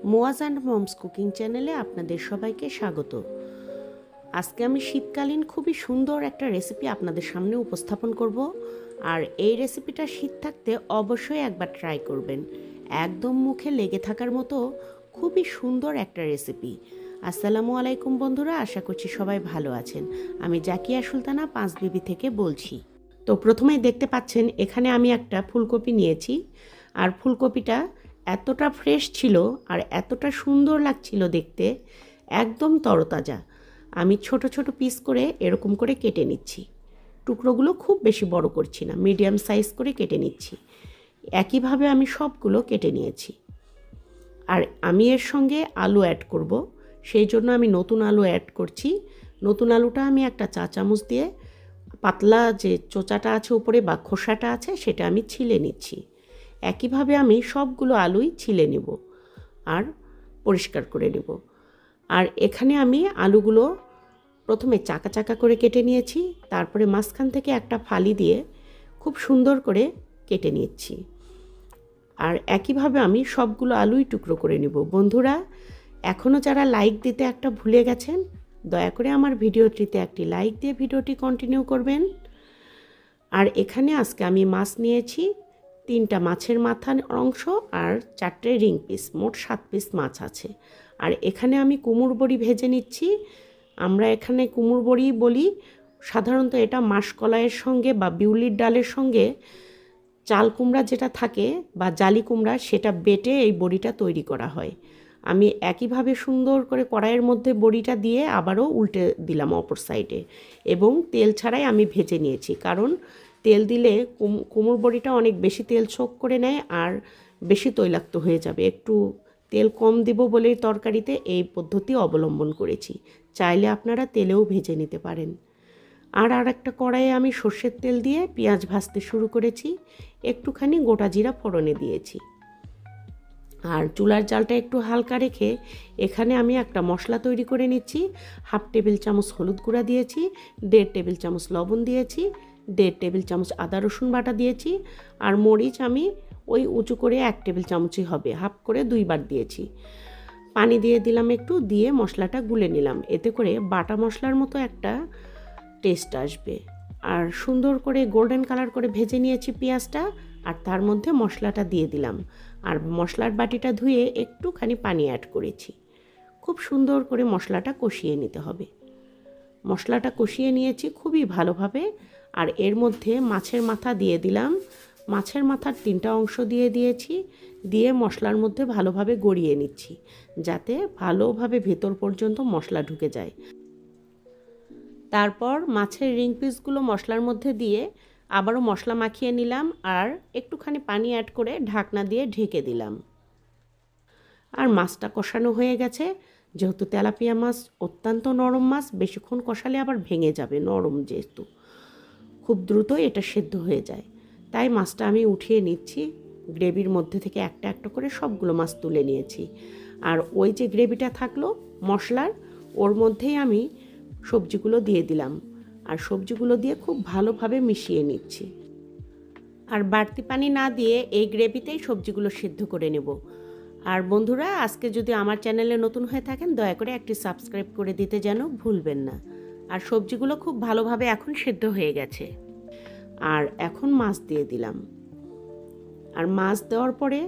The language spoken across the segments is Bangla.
মোয়াজ অ্যান্ড মমস কুকিং চ্যানেলে আপনাদের সবাইকে স্বাগত। আজকে আমি শীতকালীন খুবই সুন্দর একটা রেসিপি আপনাদের সামনে উপস্থাপন করব। আর এই রেসিপিটা শীত থাকতে অবশ্যই একবার ট্রাই করবেন। একদম মুখে লেগে থাকার মতো খুবই সুন্দর একটা রেসিপি। আসসালামু আলাইকুম বন্ধুরা, আশা করছি সবাই ভালো আছেন। আমি জাকিয়া সুলতানা পাঁচবিবি থেকে বলছি। তো প্রথমেই দেখতে পাচ্ছেন এখানে আমি একটা ফুলকপি নিয়েছি। আর ফুলকপিটা এতটা ফ্রেশ ছিল আর এতটা সুন্দর লাগছিল দেখতে, একদম তরতাজা। আমি ছোট ছোট পিস করে এরকম করে কেটে নিচ্ছি। টুকরোগুলো খুব বেশি বড় করছি না, মিডিয়াম সাইজ করে কেটে নিচ্ছি। একইভাবে আমি সবগুলো কেটে নিয়েছি। আর আমি এর সঙ্গে আলু অ্যাড করব, সেই জন্য আমি নতুন আলু অ্যাড করছি। নতুন আলুটা আমি একটা চা চামচ দিয়ে পাতলা যে চোচাটা আছে উপরে বা খোসাটা আছে সেটা আমি ছিলে নিচ্ছি। একইভাবে আমি সবগুলো আলুই ছিলে নেব আর পরিষ্কার করে নেব। আর এখানে আমি আলুগুলো প্রথমে চাকা চাকা করে কেটে নিয়েছি, তারপরে মাঝখান থেকে একটা ফালি দিয়ে খুব সুন্দর করে কেটে নিচ্ছি। আর একইভাবে আমি সবগুলো আলুই টুকরো করে নেব। বন্ধুরা, এখনও যারা লাইক দিতে একটা ভুলে গেছেন, দয়া করে আমার ভিডিওটিতে একটি লাইক দিয়ে ভিডিওটি কন্টিনিউ করবেন। আর এখানে আজকে আমি মাছ নিয়েছি, 3টা মাছের মাথার অংশ আর 4টে রিং পিস, মোট 7 পিস মাছ আছে। আর এখানে আমি কুমড়ো বড়ি ভেজে নিচ্ছি। আমরা এখানে কুমড়ো বড়ি বলি, সাধারণত এটা মাসকলাইয়ের সঙ্গে বা বিউলির ডালের সঙ্গে চাল কুমড়া যেটা থাকে বা জালি কুমড়া সেটা বেটে এই বড়িটা তৈরি করা হয়। আমি একইভাবে সুন্দর করে কড়াইয়ের মধ্যে বড়িটা দিয়ে আবারও উল্টে দিলাম অপর সাইডে, এবং তেল ছাড়াই আমি ভেজে নিয়েছি। কারণ তেল দিলে কুমড়ো বড়িটা অনেক বেশি তেল ছোক করে নেয় আর বেশি তৈলাক্ত হয়ে যাবে। একটু তেল কম দেব বলেই তরকারিতে এই পদ্ধতি অবলম্বন করেছি। চাইলে আপনারা তেলেও ভেজে নিতে পারেন। আর একটা কড়াইয়ে আমি সর্ষের তেল দিয়ে পেঁয়াজ ভাজতে শুরু করেছি। একটুখানি গোটা জিরা ফোড়নে দিয়েছি। আর চুলার জালটা একটু হালকা রেখে এখানে আমি একটা মশলা তৈরি করে নিচ্ছি। 1/2 টেবিল চামচ হলুদ গুঁড়া দিয়েছি, 1.5 টেবিল চামচ লবণ দিয়েছি, 1.5 টেবিল চামচ আদা রসুন বাটা দিয়েছি। আর মরিচ আমি ওই উঁচু করে 1 টেবিল চামচই হবে, হাফ করে 2 বার দিয়েছি। পানি দিয়ে দিলাম একটু, দিয়ে মশলাটা গুলে নিলাম। এতে করে বাটা মশলার মতো একটা টেস্ট আসবে। আর সুন্দর করে গোল্ডেন কালার করে ভেজে নিয়েছি পেঁয়াজটা, আর তার মধ্যে মশলাটা দিয়ে দিলাম। আর মশলার বাটিটা ধুয়ে একটুখানি পানি অ্যাড করেছি। খুব সুন্দর করে মশলাটা কষিয়ে নিতে হবে। মশলাটা কষিয়ে নিয়েছি খুবই ভালোভাবে। আর এর মধ্যে মাছের মাথা দিয়ে দিলাম। মাছের মাথার 3টা অংশ দিয়ে দিয়েছি, দিয়ে মশলার মধ্যে ভালোভাবে গড়িয়ে নিচ্ছি, যাতে ভালোভাবে ভেতর পর্যন্ত মশলা ঢুকে যায়। তারপর মাছের রিং পিসগুলো মশলার মধ্যে দিয়ে আবারও মশলা মাখিয়ে নিলাম আর একটুখানি পানি অ্যাড করে ঢাকনা দিয়ে ঢেকে দিলাম। আর মাছটা কষানো হয়ে গেছে। যেহেতু তেলাপিয়া মাছ অত্যন্ত নরম মাছ, বেশিক্ষণ কষালে আবার ভেঙে যাবে, নরম যেহেতু খুব দ্রুত এটা সেদ্ধ হয়ে যায়। তাই মাছটা আমি উঠিয়ে নিচ্ছি। গ্রেভির মধ্যে থেকে একটা একটা করে সবগুলো মাছ তুলে নিয়েছি। আর ওই যে গ্রেভিটা থাকলো মশলার, ওর মধ্যেই আমি সবজিগুলো দিয়ে দিলাম। আর সবজিগুলো দিয়ে খুব ভালোভাবে মিশিয়ে নিচ্ছি। আর বাড়তি পানি না দিয়ে এই গ্রেভিতেই সবজিগুলো সিদ্ধ করে নেব। আর বন্ধুরা, আজকে যদি আমার চ্যানেলে নতুন হয়ে থাকেন, দয়া করে একটি সাবস্ক্রাইব করে দিতে যেন ভুলবেন না। আর সবজিগুলো খুব ভালোভাবে এখন সিদ্ধ হয়ে গেছে। আর এখন মাছ দিয়ে দিলাম। আর মাছ দেওয়ার পরে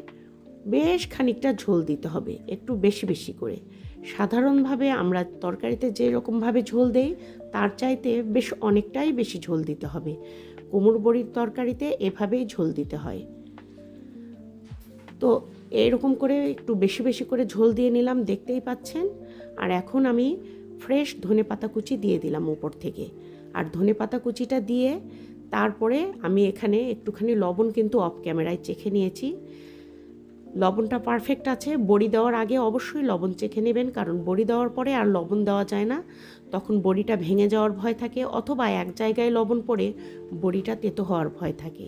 বেশ খানিকটা ঝোল দিতে হবে, একটু বেশি বেশি করে। সাধারণভাবে আমরা তরকারিতে যে রকমভাবে ঝোল দেই তার চাইতে বেশ অনেকটাই বেশি ঝোল দিতে হবে। কুমড়ো বড়ির তরকারিতে এভাবেই ঝোল দিতে হয়। তো এরকম করে একটু বেশি বেশি করে ঝোল দিয়ে নিলাম, দেখতেই পাচ্ছেন। আর এখন আমি ফ্রেশ ধনেপাতা কুচি দিয়ে দিলাম উপর থেকে। আর ধনেপাতা কুচিটা দিয়ে তারপরে আমি এখানে একটুখানি লবণ কিন্তু অফ ক্যামেরায় চেখে নিয়েছি। লবণটা পারফেক্ট আছে। বড়ি দেওয়ার আগে অবশ্যই লবণ চেখে নেবেন, কারণ বড়ি দেওয়ার পরে আর লবণ দেওয়া যায় না, তখন বড়িটা ভেঙে যাওয়ার ভয় থাকে, অথবা এক জায়গায় লবণ পড়ে বড়িটা তেতো হওয়ার ভয় থাকে।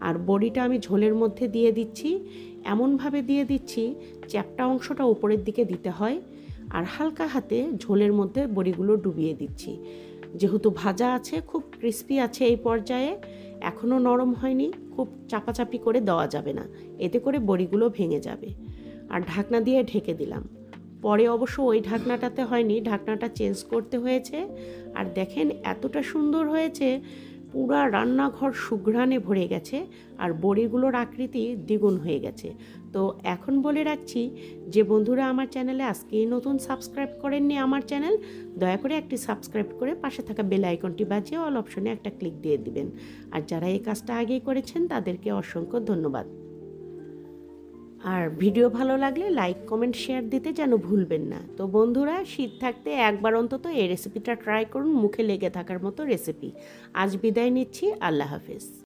আর বড়িটা আমি ঝোলের মধ্যে দিয়ে দিচ্ছি, এমনভাবে দিয়ে দিচ্ছি চ্যাপ্টা অংশটা উপরের দিকে দিতে হয়। আর হালকা হাতে ঝোলের মধ্যে বড়িগুলো ডুবিয়ে দিচ্ছি। যেহেতু ভাজা আছে, খুব ক্রিস্পি আছে এই পর্যায়ে, এখনও নরম হয়নি, খুব চাপাচাপি করে দেওয়া যাবে না, এতে করে বড়িগুলো ভেঙে যাবে। আর ঢাকনা দিয়ে ঢেকে দিলাম। পরে অবশ্য ওই ঢাকনাটাতে হয়নি, ঢাকনাটা চেঞ্জ করতে হয়েছে। আর দেখেন এতটা সুন্দর হয়েছে, পুরা রান্নাঘর সুঘ্রাণে ভরে গেছে আর বড়িগুলোর আকৃতি দ্বিগুণ হয়ে গেছে। তো এখন বলে রাখছি, যে বন্ধুরা আমার চ্যানেলে আজকেই নতুন সাবস্ক্রাইব করেননি আমার চ্যানেল, দয়া করে একটি সাবস্ক্রাইব করে পাশে থাকা বেল আইকনটি বাজিয়ে অল অপশনে একটা ক্লিক দিয়ে দিবেন। আর যারা এই কাজটা আগেই করেছেন তাদেরকে অসংখ্য ধন্যবাদ। আর ভিডিও ভালো লাগলে লাইক কমেন্ট শেয়ার দিতে যেন ভুলবেন না। তো বন্ধুরা, শীত থাকতে একবার অন্তত এই রেসিপিটা ট্রাই করুন, মুখে লেগে থাকার মতো রেসিপি। আজ বিদায় নিচ্ছি, আল্লাহ হাফেজ।